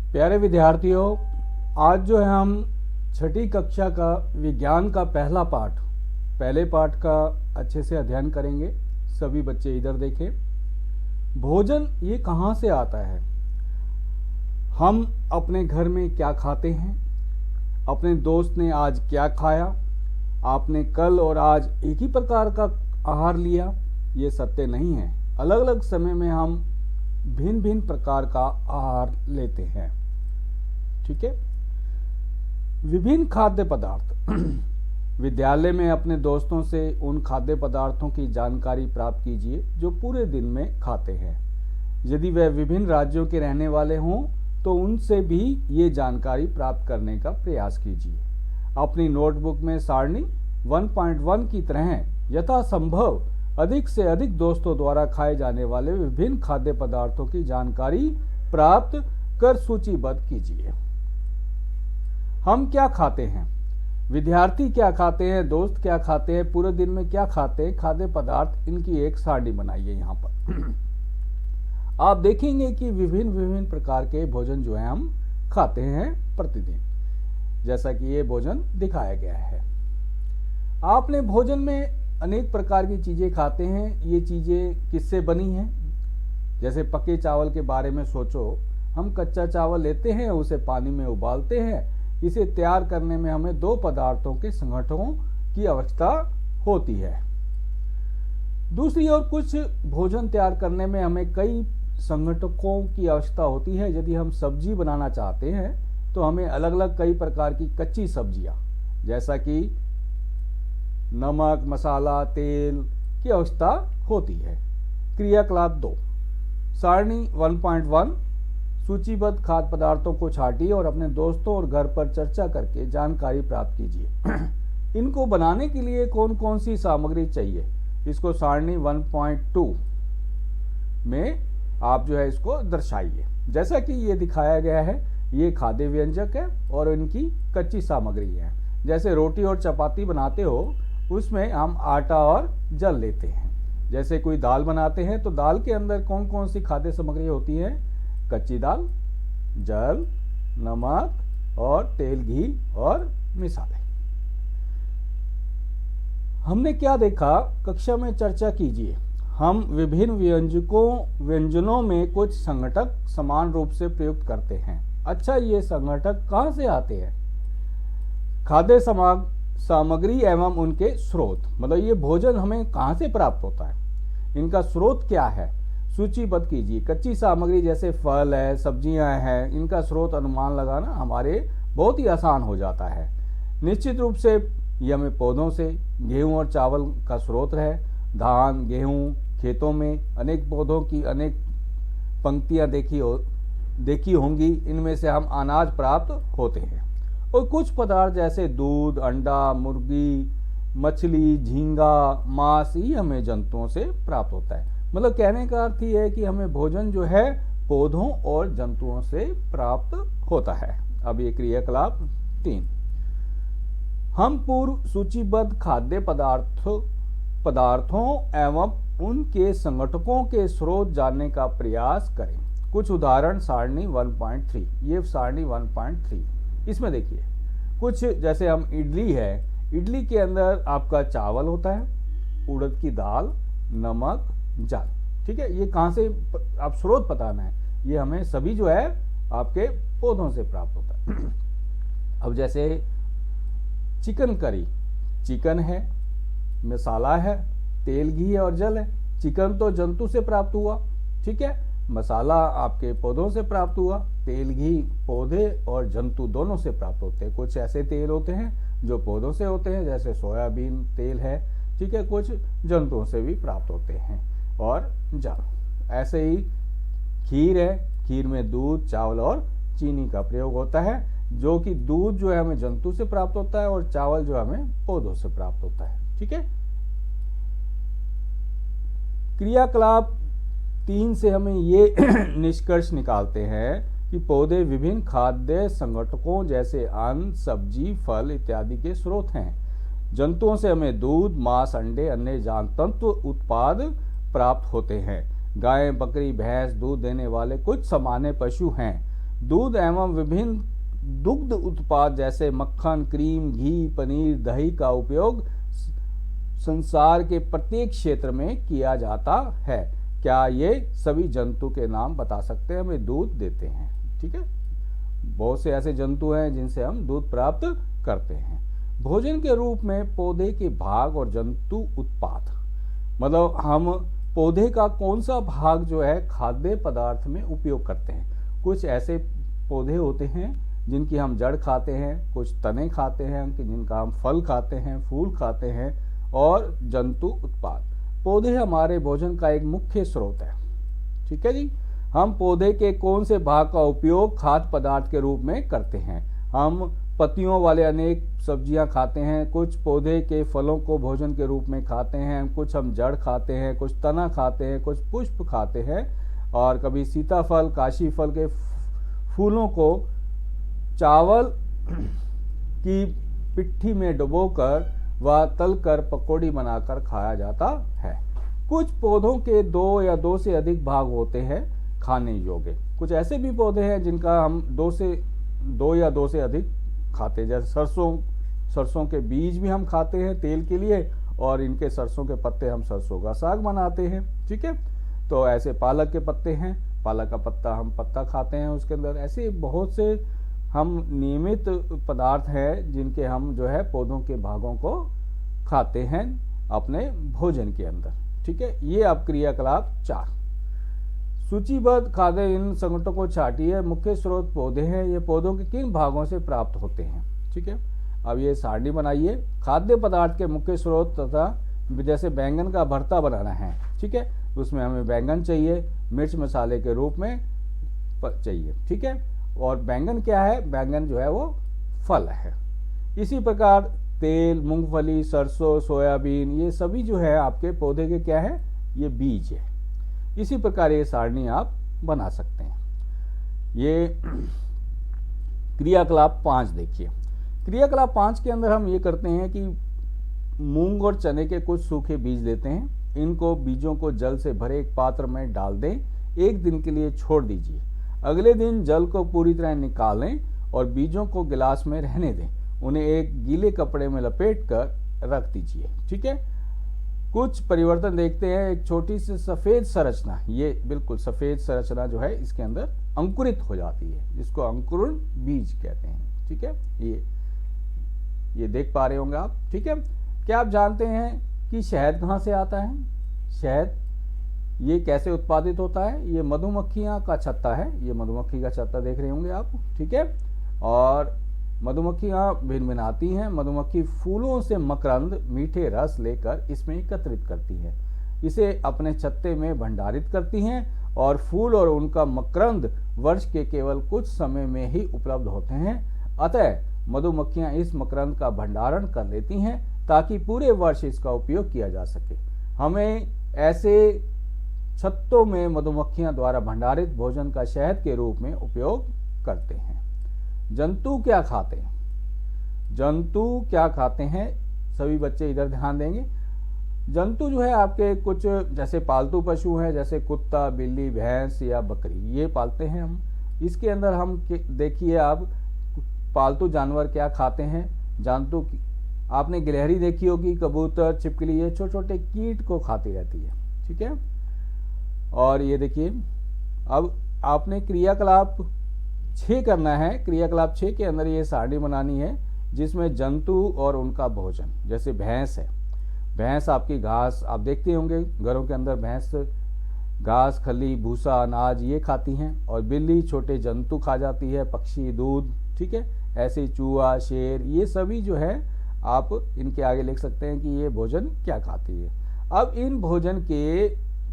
प्यारे विद्यार्थियों, आज जो है हम छठी कक्षा का विज्ञान का पहले पाठ का अच्छे से अध्ययन करेंगे। सभी बच्चे इधर देखें। भोजन ये कहाँ से आता है? हम अपने घर में क्या खाते हैं? अपने दोस्त ने आज क्या खाया? आपने कल और आज एक ही प्रकार का आहार लिया? ये सत्य नहीं है। अलग अलग समय में हम भिन्न भिन्न प्रकार का आहार लेते हैं। ठीक है। विभिन्न खाद्य पदार्थ विद्यालय में अपने दोस्तों से उन खाद्य पदार्थों की जानकारी प्राप्त कीजिए जो पूरे दिन में खाते हैं। यदि वह विभिन्न राज्यों के रहने वाले हों तो उनसे भी ये जानकारी प्राप्त करने का प्रयास कीजिए। अपनी नोटबुक में सारणी 1.1 की तरह यथासंभव अधिक से अधिक दोस्तों द्वारा खाए जाने वाले विभिन्न खाद्य पदार्थों की जानकारी प्राप्त कर सूचीबद्ध कीजिए। हम क्या खाते हैं? विद्यार्थी क्या खाते हैं? दोस्त क्या खाते हैं? पूरे दिन में क्या खाते हैं? खाद्य पदार्थ, इनकी एक सारणी बनाइए। यहाँ पर आप देखेंगे कि विभिन्न विभिन्न प्रकार के भोजन जो है हम खाते हैं प्रतिदिन, जैसा कि ये भोजन दिखाया गया है। आपने भोजन में अनेक प्रकार की चीजें खाते हैं। ये चीजें किससे बनी हैं? जैसे पके चावल के बारे में सोचो। हम कच्चा चावल लेते हैं, उसे पानी में उबालते हैं। इसे तैयार करने में हमें दो पदार्थों के संगठनों की आवश्यकता होती है। दूसरी ओर कुछ भोजन तैयार करने में हमें कई संगठकों की आवश्यकता होती है। यदि हम सब्जी बनाना चाहते हैं तो हमें अलग अलग कई प्रकार की कच्ची सब्जियां, जैसा कि नमक, मसाला, तेल की आवश्यकता होती है। क्रियाकलाप 2, सारणी 1.1 सूचीबद्ध खाद्य पदार्थों को छांटिए और अपने दोस्तों और घर पर चर्चा करके जानकारी प्राप्त कीजिए। इनको बनाने के लिए कौन कौन सी सामग्री चाहिए, इसको सारणी 1.2 में आप जो है इसको दर्शाइए। जैसा कि ये दिखाया गया है, ये खाद्य व्यंजक है और इनकी कच्ची सामग्री है। जैसे रोटी और चपाती बनाते हो, उसमें हम आटा और जल लेते हैं। जैसे कोई दाल बनाते हैं तो दाल के अंदर कौन कौन सी खाद्य सामग्री होती है? कच्ची दाल, जल, नमक और तेल, घी और मिसाले। हमने क्या देखा? कक्षा में चर्चा कीजिए। हम विभिन्न व्यंजनों में कुछ संघटक समान रूप से प्रयुक्त करते हैं। अच्छा, ये संघटक कहां से आते हैं? खाद्य सामग्री एवं उनके स्रोत, मतलब ये भोजन हमें कहां से प्राप्त होता है, इनका स्रोत क्या है, सूचीबद्ध कीजिए। कच्ची सामग्री जैसे फल है, सब्जियां हैं, इनका स्रोत अनुमान लगाना हमारे बहुत ही आसान हो जाता है। निश्चित रूप से ये हमें पौधों से, गेहूं और चावल का स्रोत है। धान, गेहूं, खेतों में अनेक पौधों की अनेक पंक्तियां देखी होंगी। इनमें से हम अनाज प्राप्त होते हैं। और कुछ पदार्थ जैसे दूध, अंडा, मुर्गी, मछली, झींगा, मांस, ये हमें जंतुओं से प्राप्त होता है। मतलब कहने का अर्थ ये है कि हमें भोजन जो है पौधों और जंतुओं से प्राप्त होता है। अब ये क्रियाकलाप 3, हम पूर्व सूचीबद्ध खाद्य पदार्थों एवं उनके संगठकों के स्रोत जानने का प्रयास करें। कुछ उदाहरण सारणी 1.3, ये सारणी 1.3। इसमें देखिए, कुछ जैसे हम इडली है, इडली के अंदर आपका चावल होता है, उड़द की दाल, नमक, जल। ठीक है, ये कहां से आप स्रोत बताना है, ये हमें सभी जो है आपके पौधों से प्राप्त होता है। अब जैसे चिकन करी, चिकन है, मसाला है, तेल, घी और जल है। चिकन तो जंतु से प्राप्त हुआ, ठीक है, मसाला आपके पौधों से प्राप्त हुआ, तेल, घी पौधे और जंतु दोनों से प्राप्त होते हैं। कुछ ऐसे तेल होते हैं जो पौधों से होते हैं, जैसे सोयाबीन तेल है, ठीक है, कुछ जंतुओं से भी प्राप्त होते हैं। और जल, ऐसे ही खीर है, खीर में दूध, चावल और चीनी का प्रयोग होता है, जो कि दूध जो है हमें जंतु से प्राप्त होता है और चावल जो हमें पौधों से प्राप्त होता है। ठीक है। क्रियाकलाप 3 से हमें ये निष्कर्ष निकालते हैं कि पौधे विभिन्न खाद्य संगठकों जैसे अन्न, सब्जी, फल इत्यादि के स्रोत हैं। जंतुओं से हमें दूध, मांस, अंडे, अन्य जानतंतु उत्पाद प्राप्त होते हैं। गाय, बकरी, भैंस दूध देने वाले कुछ सामान्य पशु हैं। दूध एवं विभिन्न दुग्ध उत्पाद जैसे मक्खन, क्रीम, घी, पनीर, दही का उपयोग संसार के प्रत्येक क्षेत्र में किया जाता है। क्या ये सभी जंतु के नाम बता सकते हैं हमें दूध देते हैं? ठीक है, बहुत से ऐसे जंतु हैं जिनसे हम दूध प्राप्त करते हैं। भोजन के रूप में पौधे के भाग और जंतु उत्पाद, मतलब हम पौधे का कौन सा भाग जो है खाद्य पदार्थ में उपयोग करते हैं। कुछ ऐसे पौधे होते हैं जिनकी हम जड़ खाते हैं, कुछ तने खाते हैं, जिनका हम फल खाते हैं, फूल खाते हैं, और जंतु उत्पाद। पौधे हमारे भोजन का एक मुख्य स्रोत है। ठीक है जी, हम पौधे के कौन से भाग का उपयोग खाद्य पदार्थ के रूप में करते हैं। हम पत्तियों वाले अनेक सब्जियां खाते हैं, कुछ पौधे के फलों को भोजन के रूप में खाते हैं, कुछ हम जड़ खाते हैं, कुछ तना खाते हैं, कुछ पुष्प खाते हैं, और कभी सीताफल, काशी फल के फूलों को चावल की पिट्ठी में डुबोकर व तलकर पकौड़ी बनाकर खाया जाता है। कुछ पौधों के 2 या 2 से अधिक भाग होते हैं खाने योग्य। कुछ ऐसे भी पौधे हैं जिनका हम 2 या 2 से अधिक खाते हैं, जैसे सरसों के बीज भी हम खाते हैं तेल के लिए, और इनके सरसों के पत्ते हम सरसों का साग बनाते हैं। ठीक है, तो ऐसे पालक के पत्ते हैं, पालक का पत्ता हम पत्ता खाते हैं, उसके अंदर ऐसे बहुत से हम नियमित पदार्थ हैं जिनके हम जो है पौधों के भागों को खाते हैं अपने भोजन के अंदर। ठीक है, ये अब क्रियाकलाप 4। सूचीबद्ध खाद्य इन संगठनों को छाटिए। मुख्य स्रोत पौधे हैं, ये पौधों के किन भागों से प्राप्त होते हैं। ठीक है, अब ये सारणी बनाइए। खाद्य पदार्थ के मुख्य स्रोत तथा जैसे बैंगन का भरता बनाना है, ठीक है, उसमें हमें बैंगन चाहिए, मिर्च मसाले के रूप में चाहिए। ठीक है, और बैंगन क्या है, बैंगन जो है वो फल है। इसी प्रकार तेल, मूंगफली, सरसों, सोयाबीन, ये सभी जो है आपके पौधे के क्या है, ये बीज है। इसी प्रकार ये सारणी आप बना सकते हैं। ये क्रियाकलाप 5 देखिए। क्रियाकलाप 5 के अंदर हम ये करते हैं कि मूंग और चने के कुछ सूखे बीज लेते हैं, इनको बीजों को जल से भरे एक पात्र में डाल दें, 1 दिन के लिए छोड़ दीजिए। अगले दिन जल को पूरी तरह निकालें और बीजों को गिलास में रहने दें। उन्हें एक गीले कपड़े में लपेट कर रख दीजिए। ठीक है, कुछ परिवर्तन देखते हैं। एक छोटी सी सफेद संरचना, ये बिल्कुल सफेद संरचना जो है इसके अंदर अंकुरित हो जाती है, जिसको अंकुरण बीज कहते हैं। ठीक है, ये देख पा रहे होंगे आप। ठीक है, क्या आप जानते हैं कि शहद कहाँ से आता है? शहद ये कैसे उत्पादित होता है? ये मधुमक्खियां का छत्ता है, ये मधुमक्खी का छत्ता देख रहे होंगे आप। ठीक है, और मधुमक्खियां भिनभिनाती हैं। मधुमक्खी फूलों से मकरंद, मीठे रस लेकर इसमें एकत्रित करती है, इसे अपने छत्ते में भंडारित करती हैं, और फूल और उनका मकरंद वर्ष के केवल कुछ समय में ही उपलब्ध होते हैं। अतः मधुमक्खियां इस मकरंद का भंडारण कर लेती हैं ताकि पूरे वर्ष इसका उपयोग किया जा सके। हमें ऐसे छत्तों में मधुमक्खियां द्वारा भंडारित भोजन का शहद के रूप में उपयोग करते हैं। जंतु क्या खाते हैं? जंतु क्या खाते हैं, सभी बच्चे इधर ध्यान देंगे। जंतु जो है आपके कुछ जैसे पालतू पशु हैं, जैसे कुत्ता, बिल्ली, भैंस या बकरी, ये पालते हैं हम। इसके अंदर हम देखिए आप पालतू जानवर क्या खाते हैं। जंतु आपने गिलहरी देखी होगी, कबूतर, छिपकली, ये छोटे छोटे कीट को खाती रहती है। ठीक है, और ये देखिए अब आपने क्रियाकलाप 6 करना है। क्रियाकलाप 6 के अंदर ये सारणी बनानी है जिसमें जंतु और उनका भोजन, जैसे भैंस है, भैंस आपकी घास, आप देखते होंगे घरों के अंदर भैंस घास, खली, भूसा, अनाज ये खाती हैं, और बिल्ली छोटे जंतु खा जाती है, पक्षी, दूध। ठीक है, ऐसे चूहा, शेर, ये सभी जो है आप इनके आगे लिख सकते हैं कि ये भोजन क्या खाती है। अब इन भोजन के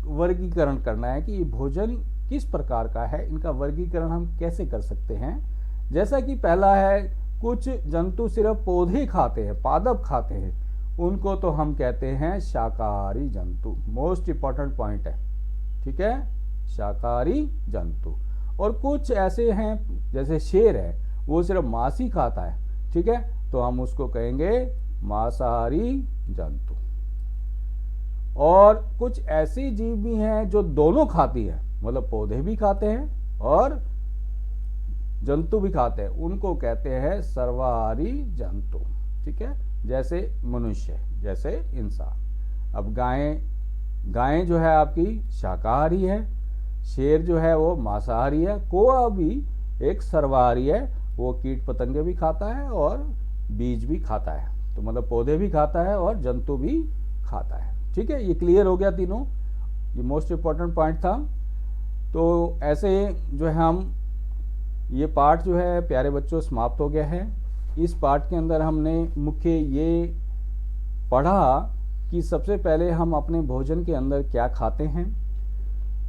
वर्गीकरण करना है कि ये भोजन किस प्रकार का है, इनका वर्गीकरण हम कैसे कर सकते हैं। जैसा कि पहला है, कुछ जंतु सिर्फ पौधे खाते हैं, पादप खाते हैं, उनको तो हम कहते हैं शाकाहारी जंतु। मोस्ट इंपॉर्टेंट पॉइंट है। ठीक है, शाकाहारी जंतु। और कुछ ऐसे हैं जैसे शेर है, वो सिर्फ मांस ही खाता है। ठीक है, तो हम उसको कहेंगे मांसाहारी जंतु। और कुछ ऐसी जीव भी हैं जो दोनों खाती है, मतलब पौधे भी खाते हैं और जंतु भी खाते हैं, उनको कहते हैं सर्वाहारी जंतु। ठीक है, जैसे मनुष्य, जैसे इंसान। अब गायें जो है आपकी शाकाहारी है, शेर जो है वो मांसाहारी है, कौवा भी एक सर्वाहारी है, वो कीट पतंगे भी खाता है और बीज भी खाता है, तो मतलब पौधे भी खाता है और जंतु भी खाता है। ठीक है, ये क्लियर हो गया तीनों, ये मोस्ट इम्पोर्टेंट पॉइंट था। तो ऐसे जो है हम ये पार्ट जो है प्यारे बच्चों समाप्त हो गया है। इस पार्ट के अंदर हमने मुख्य ये पढ़ा कि सबसे पहले हम अपने भोजन के अंदर क्या खाते हैं,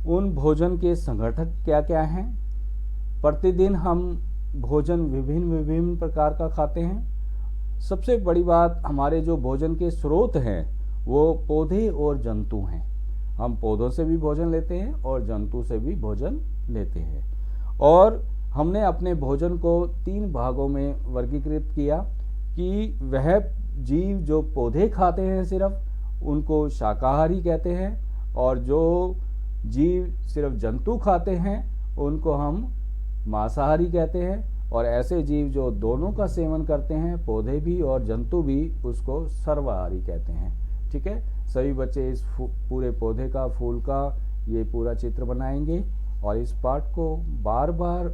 उन भोजन के संगठक क्या क्या हैं, प्रतिदिन हम भोजन विभिन्न प्रकार का खाते हैं। सबसे बड़ी बात, हमारे जो भोजन के स्रोत हैं वो पौधे और जंतु हैं। हम पौधों से भी भोजन लेते हैं और जंतु से भी भोजन लेते हैं। और हमने अपने भोजन को 3 भागों में वर्गीकृत किया कि वह जीव जो पौधे खाते हैं सिर्फ, उनको शाकाहारी कहते हैं, और जो जीव सिर्फ जंतु खाते हैं उनको हम मांसाहारी कहते हैं, और ऐसे जीव जो दोनों का सेवन करते हैं, पौधे भी और जंतु भी, उसको सर्वाहारी कहते हैं। ठीक है, सभी बच्चे इस पूरे पौधे का, फूल का ये पूरा चित्र बनाएंगे और इस पाठ को बार बार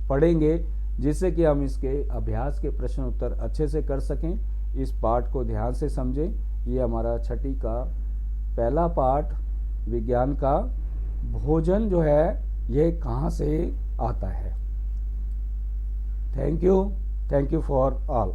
पढ़ेंगे, जिससे कि हम इसके अभ्यास के प्रश्न उत्तर अच्छे से कर सकें। इस पाठ को ध्यान से समझें। ये हमारा छठी का पहला पाठ विज्ञान का, भोजन जो है ये कहाँ से आता है। Thank you for all.